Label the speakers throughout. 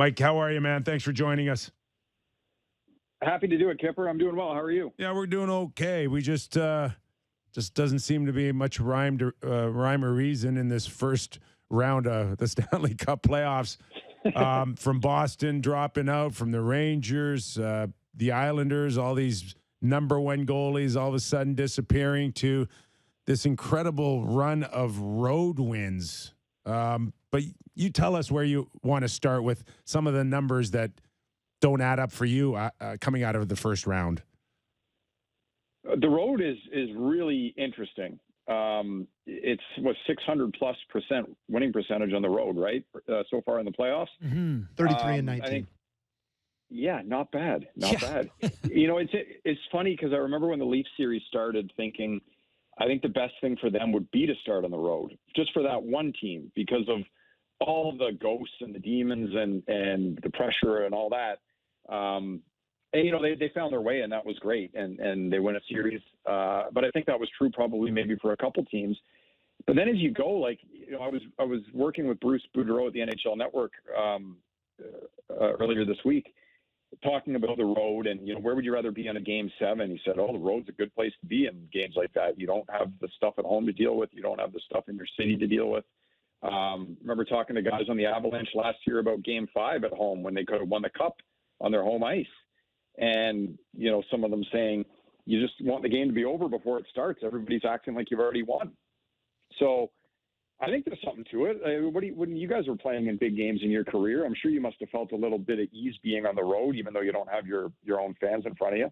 Speaker 1: Mike, how are you, man? Thanks for joining us.
Speaker 2: Happy to do it, Kipper. I'm doing well. How are you?
Speaker 1: Yeah, we're doing okay. We just doesn't seem to be much rhyme or reason in this first round of the Stanley Cup playoffs. From Boston dropping out, from the Rangers, the Islanders, all these number one goalies all of a sudden disappearing, to this incredible run of road wins. But you tell us where you want to start with some of the numbers that don't add up for you coming out of the first round.
Speaker 2: The road is really interesting. It's 600+% winning percentage on the road, right? So far in the playoffs,
Speaker 3: 33 and 19.
Speaker 2: I think, yeah, not bad, not bad. It's funny because I remember when the Leafs series started, thinking I think the best thing for them would be to start on the road, just for that one team, because of all the ghosts and the demons and the pressure and all that. And they found their way, and that was great, and they win a series. But I think that was true probably maybe for a couple teams. But then as you go, I was working with Bruce Boudreau at the NHL Network earlier this week, talking about the road and, where would you rather be on a Game 7? He said, the road's a good place to be in games like that. You don't have the stuff at home to deal with. You don't have the stuff in your city to deal with. Remember talking to guys on the Avalanche last year about Game 5 at home when they could have won the Cup on their home ice. And, some of them saying, you just want the game to be over before it starts. Everybody's acting like you've already won. So I think there's something to it. When you guys were playing in big games in your career, I'm sure you must have felt a little bit at ease being on the road, even though you don't have your own fans in front of you.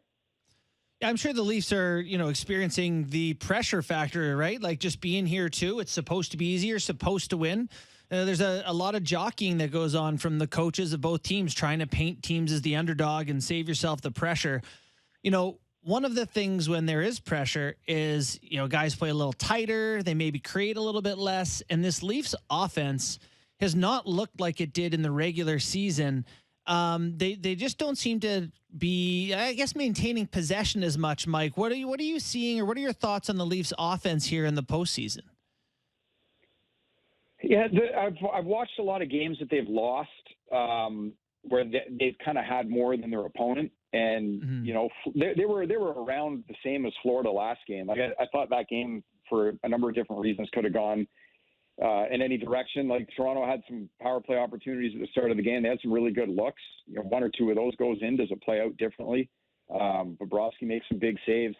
Speaker 4: Yeah, I'm sure the Leafs are, experiencing the pressure factor, right? Like just being here too. It's supposed to be easier, supposed to win. There's a lot of jockeying that goes on from the coaches of both teams, trying to paint teams as the underdog and save yourself the pressure. One of the things when there is pressure is, guys play a little tighter. They maybe create a little bit less. And this Leafs offense has not looked like it did in the regular season. They just don't seem to be, I guess, maintaining possession as much. Mike, what are you seeing, or what are your thoughts on the Leafs offense here in the postseason?
Speaker 2: Yeah, I've watched a lot of games that they've lost where they've kind of had more than their opponent, and they were around the same as Florida last game. I thought that game, for a number of different reasons, could have gone in any direction. Like Toronto had some power play opportunities at the start of the game. They had some really good looks. One or two of those goes in. Does it play out differently? Bobrovsky makes some big saves.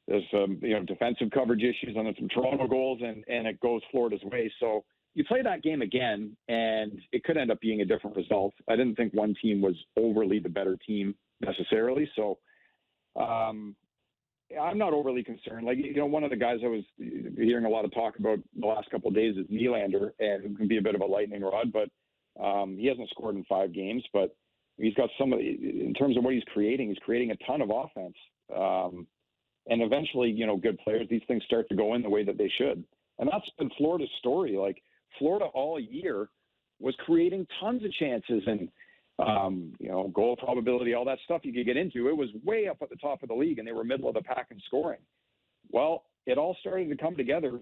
Speaker 2: There's some defensive coverage issues on some Toronto goals, and it goes Florida's way. So you play that game again, and it could end up being a different result. I didn't think one team was overly the better team necessarily. So I'm not overly concerned. One of the guys I was hearing a lot of talk about the last couple of days is Nylander, and who can be a bit of a lightning rod, but he hasn't scored in 5 games, but he's got in terms of what he's creating a ton of offense. And eventually, good players, these things start to go in the way that they should. And that's been Florida's story. Florida all year was creating tons of chances and, goal probability, all that stuff you could get into. It was way up at the top of the league, and they were middle of the pack in scoring. Well, it all started to come together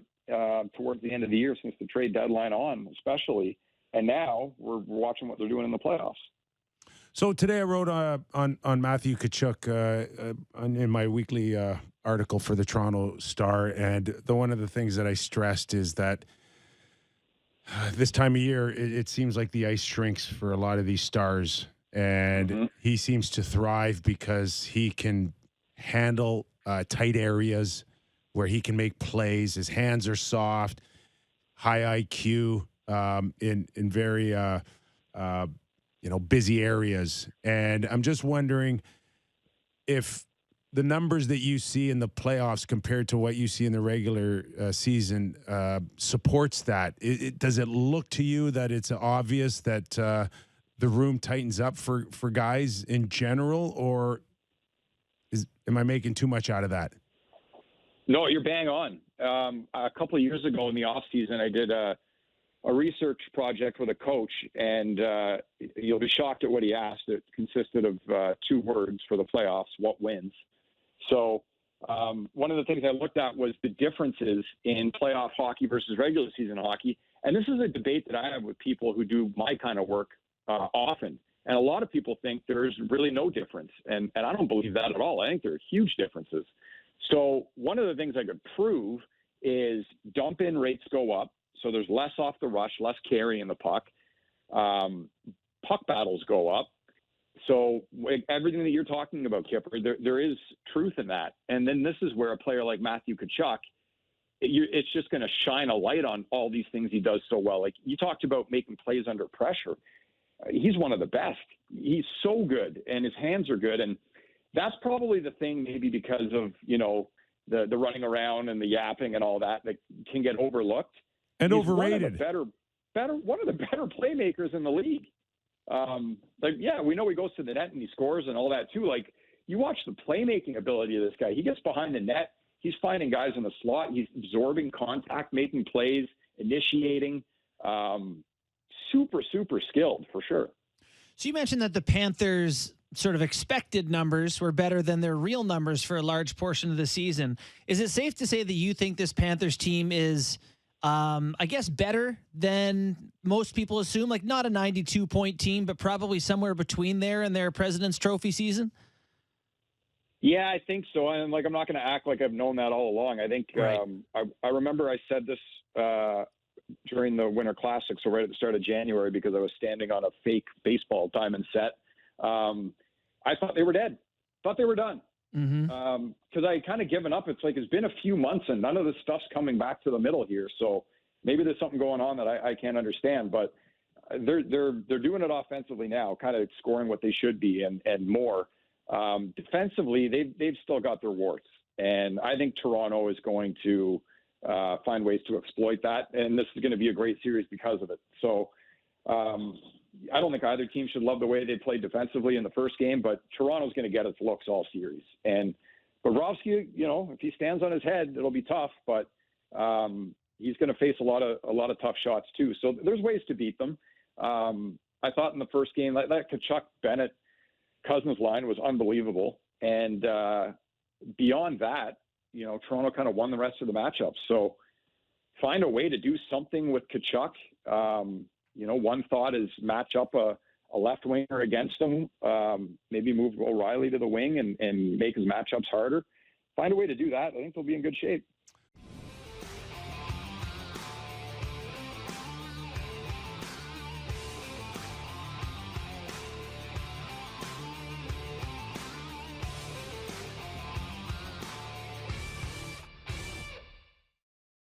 Speaker 2: towards the end of the year, since the trade deadline on, especially. And now we're watching what they're doing in the playoffs.
Speaker 1: So today I wrote on Matthew Tkachuk in my weekly article for the Toronto Star, and one of the things that I stressed is that this time of year it seems like the ice shrinks for a lot of these stars, and he seems to thrive because he can handle tight areas where he can make plays. His hands are soft, high IQ in very busy areas. And I'm just wondering if the numbers that you see in the playoffs compared to what you see in the regular season supports that. Does it look to you that it's obvious that the room tightens up for guys in general, or am I making too much out of that?
Speaker 2: No, you're bang on. A couple of years ago in the offseason, I did a research project with a coach, and you'll be shocked at what he asked. It consisted of 2 words for the playoffs: what wins? So one of the things I looked at was the differences in playoff hockey versus regular season hockey. And this is a debate that I have with people who do my kind of work often. And a lot of people think there's really no difference. And I don't believe that at all. I think there are huge differences. So one of the things I could prove is dump in rates go up. So there's less off the rush, less carrying the puck. Puck battles go up. So everything that you're talking about, Kipper, there is truth in that. And then this is where a player like Matthew Tkachuk, it's just going to shine a light on all these things he does so well. Like you talked about making plays under pressure. He's one of the best. He's so good, and his hands are good. And that's probably the thing, maybe because of, the running around and the yapping and all that can get overlooked.
Speaker 1: And
Speaker 2: He's
Speaker 1: overrated.
Speaker 2: One of the better playmakers in the league. We know he goes to the net and he scores and all that too. Like, you watch the playmaking ability of this guy. He gets behind the net. He's finding guys in the slot. He's absorbing contact, making plays, initiating. Super, super skilled for sure.
Speaker 4: So you mentioned that the Panthers' sort of expected numbers were better than their real numbers for a large portion of the season. Is it safe to say that you think this Panthers team is, better than most people assume? Like, not a 92-point team, but probably somewhere between there and their President's Trophy season?
Speaker 2: Yeah, I think so. And I'm not going to act like I've known that all along. I think
Speaker 4: right.
Speaker 2: I remember I said this during the Winter Classic, so right at the start of January, because I was standing on a fake baseball diamond set. I thought they were dead. Thought they were done. Because I kind of given up. It's been a few months and none of this stuff's coming back to the middle here. So maybe there's something going on that I can't understand. But they're doing it offensively now, kind of scoring what they should be and more. Defensively, they've still got their warts, and I think Toronto is going to find ways to exploit that, and this is going to be a great series because of it. So I don't think either team should love the way they played defensively in the first game, but Toronto's going to get its looks all series. And Bobrovsky, if he stands on his head, it'll be tough, but he's going to face a lot of tough shots too. So there's ways to beat them. I thought in the first game that Tkachuk, Bennett, Cousins line was unbelievable, and beyond that, Toronto kind of won the rest of the matchups. So find a way to do something with Tkachuk. One thought is match up a left winger against him, maybe move O'Reilly to the wing and make his matchups harder. Find a way to do that. I think they'll be in good shape.